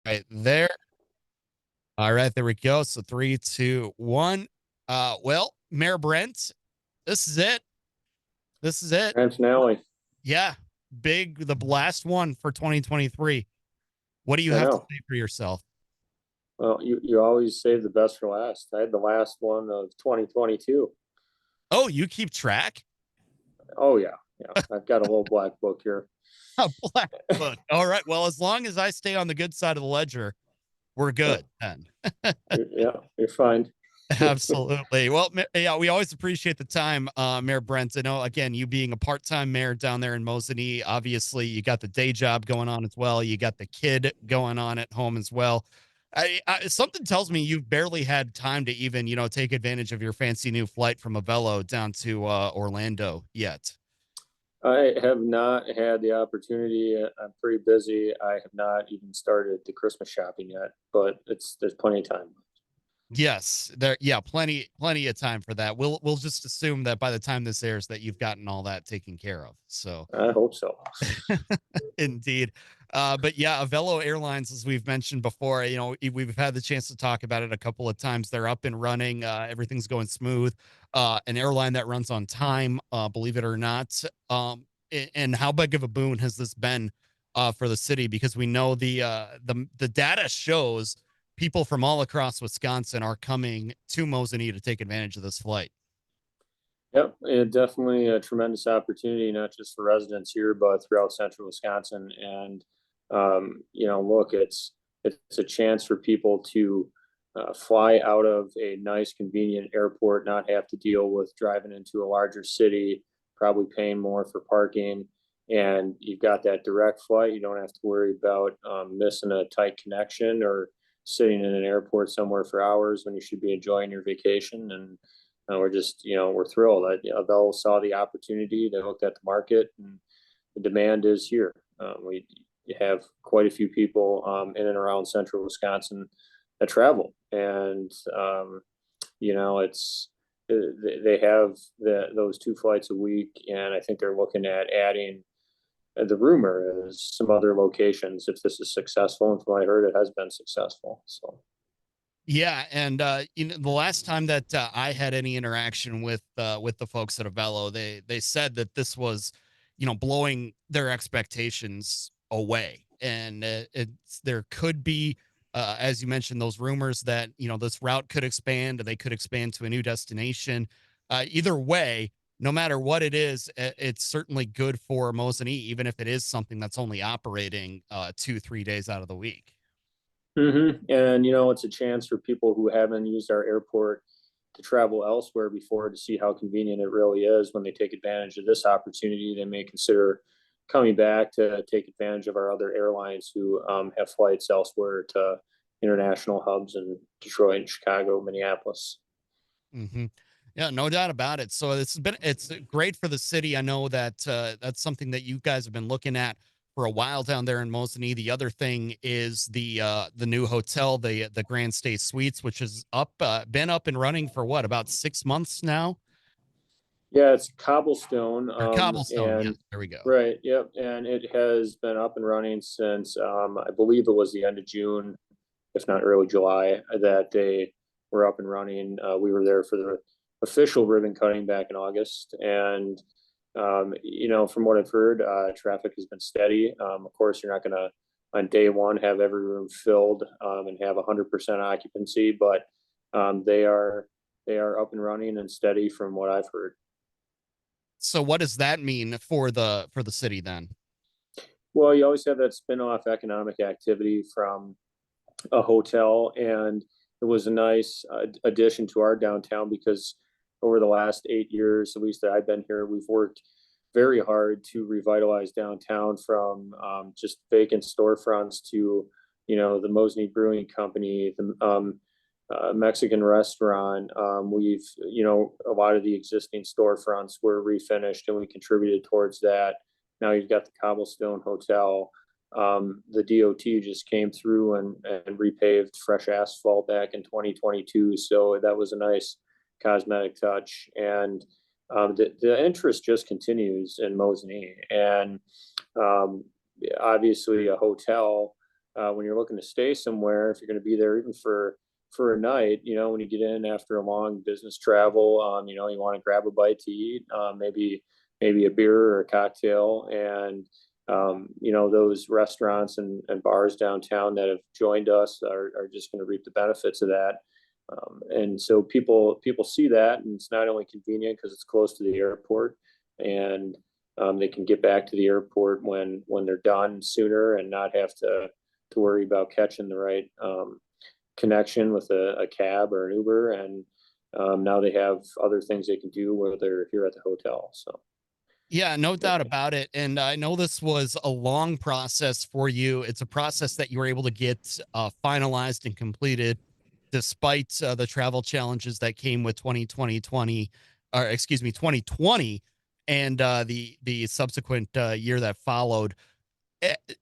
right there. All right, there we go. So three, two, one. Well, Mayor Brent, this is it. This is it. Antonelli, Yeah, the last one for 2023. What do you I have to know. say for yourself? Well, you always save the best for last. I had the last one of 2022. Oh, you keep track? Oh yeah, yeah. I've got a little black book here. A black book. All right. Well, as long as I stay on the good side of the ledger, we're Yeah, good then. you're fine. Absolutely. Well, yeah, we always appreciate the time, Mayor Brent. I know, again, you being a part-time mayor down there in Mosinee, obviously you got the day job going on as well. You got the kid going on at home as well. Something tells me you've barely had time to even, take advantage of your fancy new flight from Avello down to Orlando yet. I have not had the opportunity. I'm pretty busy. I have not even started the Christmas shopping yet, but there's plenty of time. Yes, there. Yeah, plenty of time for that. We'll just assume that by the time this airs, that you've gotten all that taken care of. So, I hope so. indeed. But yeah, Avelo Airlines, as we've mentioned before, we've had the chance to talk about it a couple of times. They're up and running. Everything's going smooth. An airline that runs on time, believe it or not. And how big of a boon has this been for the city? Because we know the data shows people from all across Wisconsin are coming to Mosinee to take advantage of this flight. Yep, definitely a tremendous opportunity, not just for residents here, but throughout central Wisconsin. And look, it's a chance for people to fly out of a nice, convenient airport, not have to deal with driving into a larger city, probably paying more for parking. And you've got that direct flight. You don't have to worry about missing a tight connection or sitting in an airport somewhere for hours when you should be enjoying your vacation. And we're just, we're thrilled that Bell saw the opportunity. They looked at the market, and the demand is here. We have quite a few people in and around central Wisconsin that travel, and it's they have those two flights a week, and I think they're looking at adding. The rumor is some other locations if this is successful, and from what I heard, it has been successful. So Yeah, and the last time that I had any interaction with the folks at Avello, they said that this was, blowing their expectations away, and there could be, as you mentioned, those rumors that this route could expand, and they could expand to a new destination. Either way, no matter what it is, it's certainly good for Mosinee, even if it is something that's only operating 2-3 days out of the week. And it's a chance for people who haven't used our airport to travel elsewhere before to see how convenient it really is. When they take advantage of this opportunity, they may consider coming back to take advantage of our other airlines who have flights elsewhere to international hubs in Detroit, Chicago, Minneapolis. Hmm. Yeah, no doubt about it. So it's great for the city. I know that that's something that you guys have been looking at for a while down there in Mosinee. The other thing is the new hotel, the Grand Stay Suites, which is been up and running for what, about 6 months now? Yeah, it's cobblestone, Or Cobblestone. Yes, and there we go. right, yep, and it has been up and running since I believe it was the end of June, if not early July, that they were up and running. We were there for the official ribbon cutting back in August, and from what I've heard, traffic has been steady. Of course, you're not going to on day one have every room filled and have 100% occupancy, but they are up and running and steady from what I've heard. So what does that mean for the city then? Well, you always have that spin-off economic activity from a hotel, and it was a nice addition to our downtown because over the last 8 years, at least that I've been here, we've worked very hard to revitalize downtown from just vacant storefronts to, the Mosinee Brewing Company, the Mexican restaurant. A lot of the existing storefronts were refinished and we contributed towards that. Now you've got the Cobblestone Hotel. The DOT just came through and repaved fresh asphalt back in 2022. So that was a nice cosmetic touch. And the interest just continues in Mosinee. And obviously, a hotel when you're looking to stay somewhere, if you're going to be there even for a night, when you get in after a long business travel, you want to grab a bite to eat, maybe a beer or a cocktail, and those restaurants and bars downtown that have joined us are just going to reap the benefits of that. And so people see that, and it's not only convenient because it's close to the airport, and they can get back to the airport when they're done sooner and not have to worry about catching the right connection with a cab or an Uber. And now they have other things they can do where they're here at the hotel. So Yeah, no doubt about it. And I know this was a long process for you. It's a process that you were able to get finalized and completed despite the travel challenges that came with 2020, or excuse me, 2020, and the subsequent year that followed.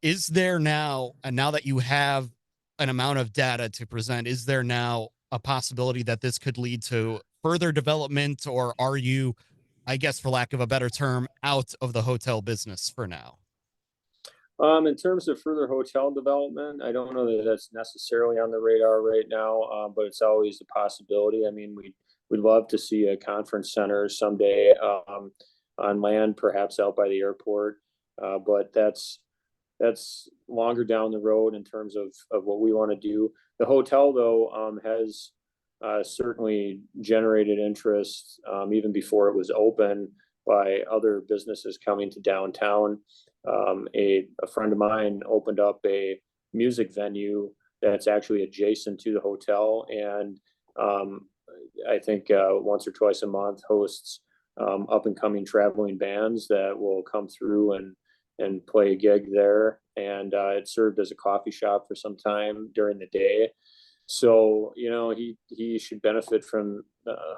Is there now, and now that you have an amount of data to present, is there now a possibility that this could lead to further development, or are you, I guess, for lack of a better term, out of the hotel business for now? in terms of further hotel development, I don't know that that's necessarily on the radar right now, but it's always a possibility. I mean, we'd love to see a conference center someday, on land, perhaps out by the airport, but that's longer down the road in terms of what we want to do. The hotel, though, has certainly generated interest, even before it was open, by other businesses coming to downtown. A friend of mine opened up a music venue that's actually adjacent to the hotel, and I think once or twice a month hosts up and coming traveling bands that will come through and play a gig there. And it served as a coffee shop for some time during the day. So he should benefit from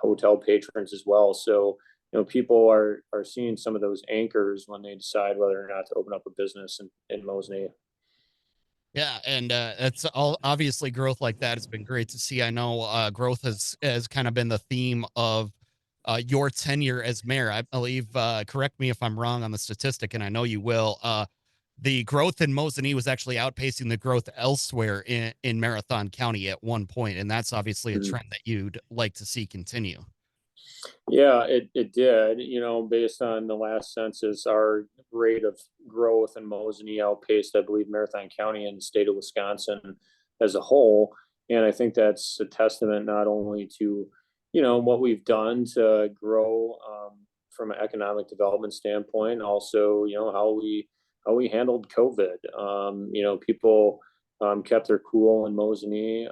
hotel patrons as well. So people are seeing some of those anchors when they decide whether or not to open up a business in Mosinee. Yeah, and it's all obviously growth like that has been great to see. I know growth has kind of been the theme of your tenure as mayor. I believe, correct me if I'm wrong on the statistic, and I know you will. The growth in Mosinee was actually outpacing the growth elsewhere in Marathon County at one point, and that's obviously a Mhm. trend that you'd like to see continue. Yeah, it did. Based on the last census, our rate of growth in Mosinee outpaced, I believe, Marathon County and the state of Wisconsin as a whole. And I think that's a testament not only to, what we've done to grow, from an economic development standpoint, also, how we handled COVID. People kept their cool in Mosinee.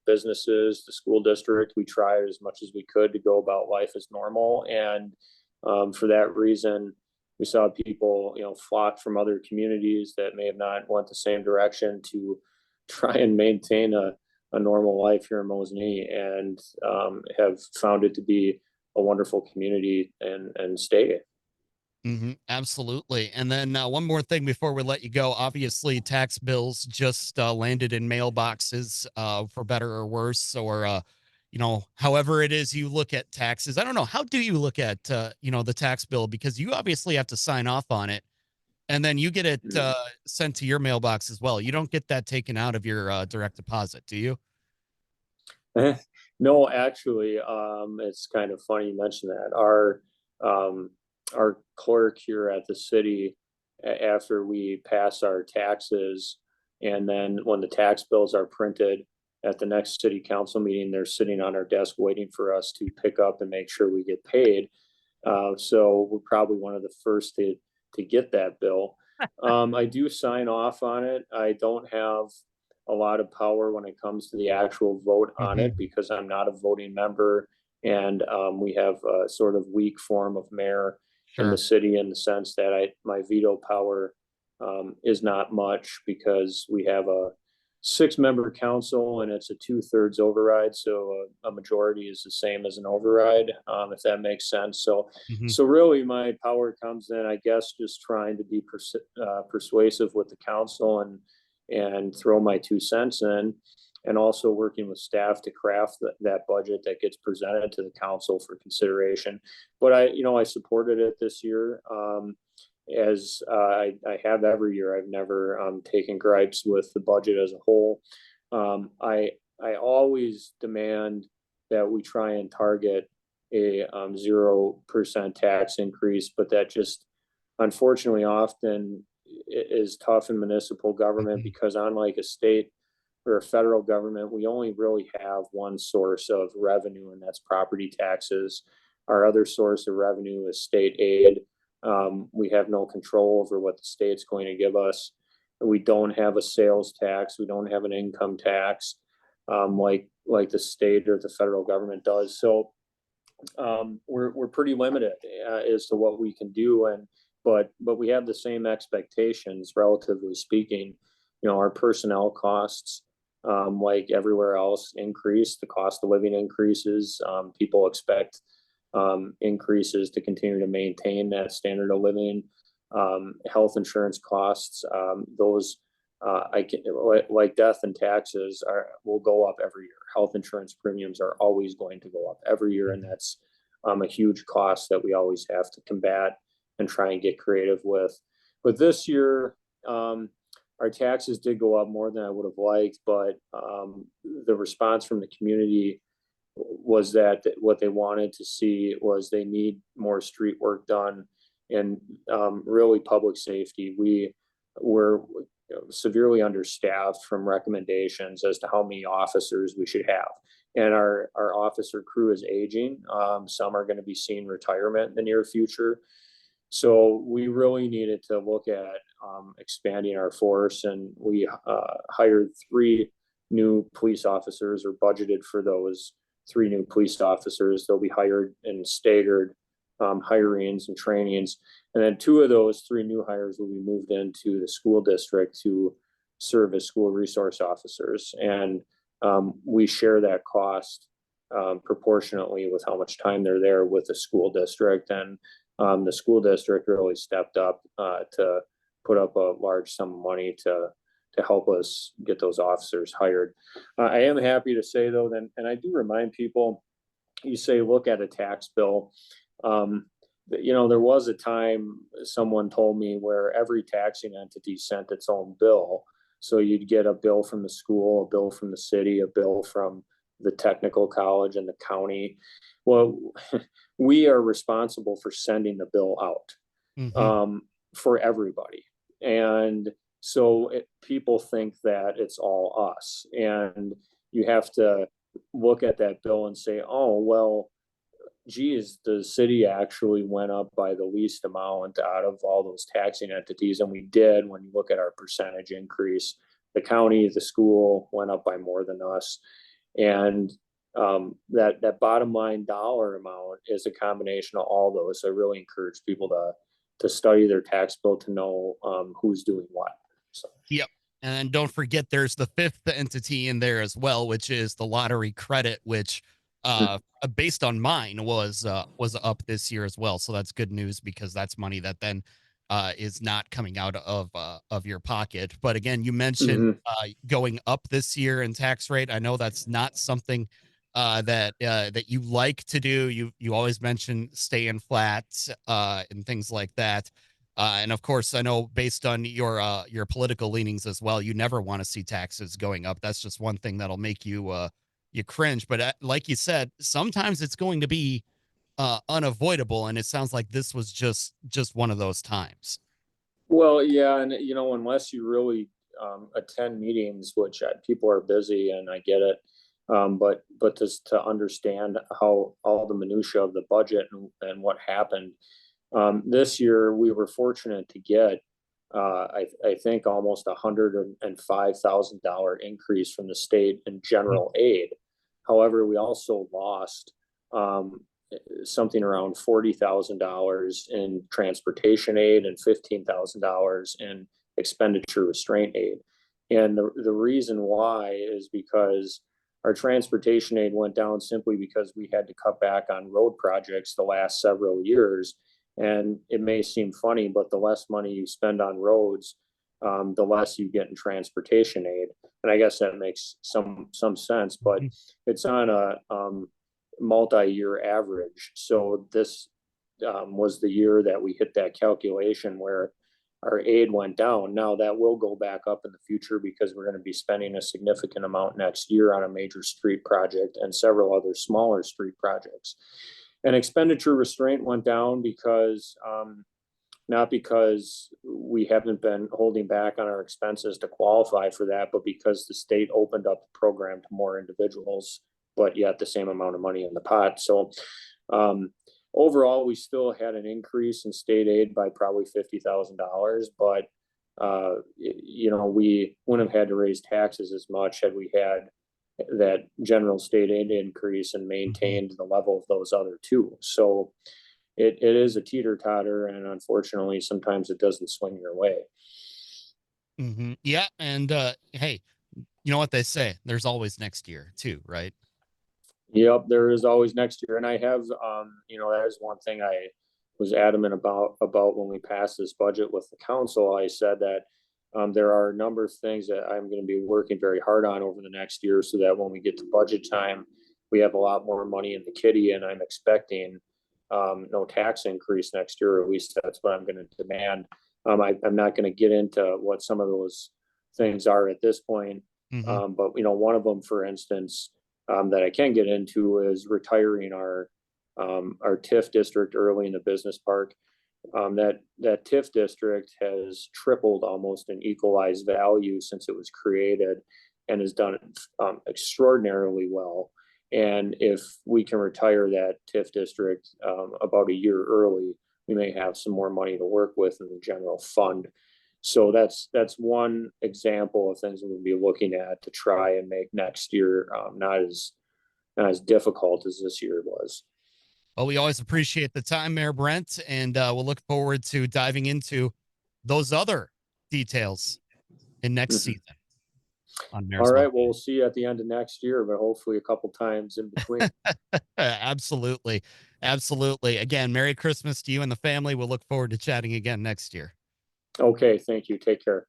Businesses, the school district, we tried as much as we could to go about life as normal. And for that reason, we saw people, flock from other communities that may have not went the same direction to try and maintain a normal life here in Mosinee, and have found it to be a wonderful community and stay. Absolutely. And then one more thing before we let you go. Obviously, tax bills just landed in mailboxes, for better or worse, or however it is you look at taxes. I don't know. How do you look at the tax bill, because you obviously have to sign off on it, and then you get it sent to your mailbox as well. You don't get that taken out of your direct deposit, do you? No, actually, it's kind of funny you mentioned that. Um, our clerk here at the city, after we pass our taxes, and then when the tax bills are printed at the next city council meeting, they're sitting on our desk waiting for us to pick up and make sure we get paid. So we're probably one of the first to get that bill. I do sign off on it. I don't have a lot of power when it comes to the actual vote on it Hmm. because I'm not a voting member, and we have a sort of weak form of mayor in the Sure. city, in the sense that my veto power is not much because we have a 6-member council and it's a 2/3 override. So a majority is the same as an override, if that makes sense. So, Hmm. so really my power comes in, I guess, just trying to be persuasive with the council and throw my 2 cents in, and also working with staff to craft that budget that gets presented to the council for consideration. But I supported it this year. as I have every year. I've never taken gripes with the budget as a whole. I always demand that we try and target a 0% tax increase, but that just unfortunately often is tough in municipal government Mhm. because unlike a state or a federal government, we only really have one source of revenue, and that's property taxes. Our other source of revenue is state aid. We have no control over what the state's going to give us. We don't have a sales tax. We don't have an income tax like the state or the federal government does. So we're pretty limited as to what we can do, and but we have the same expectations, relatively speaking. Our personnel costs, like everywhere else, increase. The cost of living increases. People expect increases to continue to maintain that standard of living. Health insurance costs, those I can like death and taxes will go up every year. Health insurance premiums are always going to go up every year, and Mhm. that's a huge cost that we always have to combat and try and get creative with. But this year, our taxes did go up more than I would have liked, but the response from the community was that what they wanted to see was they need more street work done, and really public safety. We were severely understaffed from recommendations as to how many officers we should have. And our officer crew is aging. Some are going to be seeing retirement in the near future. So we really needed to look at expanding our force, and we hired three new police officers, or budgeted for those three new police officers. They'll be hired in staggered hirings and trainings. And then two of those three new hires will be moved into the school district to serve as school resource officers. And we share that cost proportionately with how much time they're there with the school district. And the school district really stepped up to put up a large sum of money to help us get those officers hired. I am happy to say though, that, and I do remind people, you say look at a tax bill. Um, there was a time someone told me where every taxing entity sent its own bill. So you'd get a bill from the school, a bill from the city, a bill from the technical college and the county. Well, we are responsible for sending the bill out Mhm. for everybody. And so people think that it's all us. And you have to look at that bill and say, oh, well, geez, the city actually went up by the least amount out of all those taxing entities. And we did. When you look at our percentage increase, the county, the school went up by more than us. And that bottom line dollar amount is a combination of all those. So I really encourage people to study their tax bill to know who's doing what. So. Yep. And then don't forget there's the fifth entity in there as well, which is the lottery credit, which based on mine was up this year as well. So that's good news because that's money that then is not coming out of your pocket. But again, you mentioned Mm-hmm. going up this year in tax rate. I know that's not something that you like to do. You always mention staying flat and things like that. And of course, I know based on your political leanings as well, you never want to see taxes going up. That's just one thing that'll make you cringe. But like you said, sometimes it's going to be unavoidable, and it sounds like this was just one of those times. Well, yeah, and unless you really attend meetings, which people are busy, and I get it, but to understand how all the minutia of the budget and what happened this year, we were fortunate to get I think almost $105,000 increase from the state in Mhm. general aid. However, we also lost um, something around $40,000 in transportation aid and $15,000 in expenditure restraint aid. And the reason why is because our transportation aid went down simply because we had to cut back on road projects the last several years. And it may seem funny, but the less money you spend on roads, the less you get in transportation aid. And I guess that makes some sense, but it's on a multi-year average. So was the year that we hit that calculation where our aid went down. Now that will go back up in the future because we're going to be spending a significant amount next year on a major street project and several other smaller street projects. And expenditure restraint went down because not because we haven't been holding back on our expenses to qualify for that, but because the state opened up the program to more individuals, but yet the same amount of money in the pot. So um, overall, we still had an increase in state aid by probably $50,000, but we wouldn't have had to raise taxes as much had we had that general state aid increase and Mhm. maintained the level of those other two. So it is a teeter totter, and unfortunately, sometimes it doesn't swing your way. Yeah, and hey, you know what they say? There's always next year too, right? Yep, there is always next year, and I have, that is one thing I was adamant about when we passed this budget with the council. I said that there are a number of things that I'm going to be working very hard on over the next year, so that when we get to budget time, we have a lot more money in the kitty, and I'm expecting no tax increase next year, or at least that's what I'm going to demand. I'm not going to get into what some of those things are at this point, Hmm. but one of them, for instance, that I can get into is retiring our TIF district early in the business park. That TIF district has tripled almost in equalized value since it was created, and has done extraordinarily well. And if we can retire that TIF district about a year early, we may have some more money to work with in the general fund. So that's one example of things we'll be looking at to try and make next year not as difficult as this year was. Well, we always appreciate the time, Mayor Brent, and we'll look forward to diving into those other details in next Mhm. season on All Mayor's right, well, Monday. we'll see you at the end of next year, but hopefully a couple times in between. Absolutely. Absolutely. Again, Merry Christmas to you and the family. We'll look forward to chatting again next year. Okay, thank you. Take care.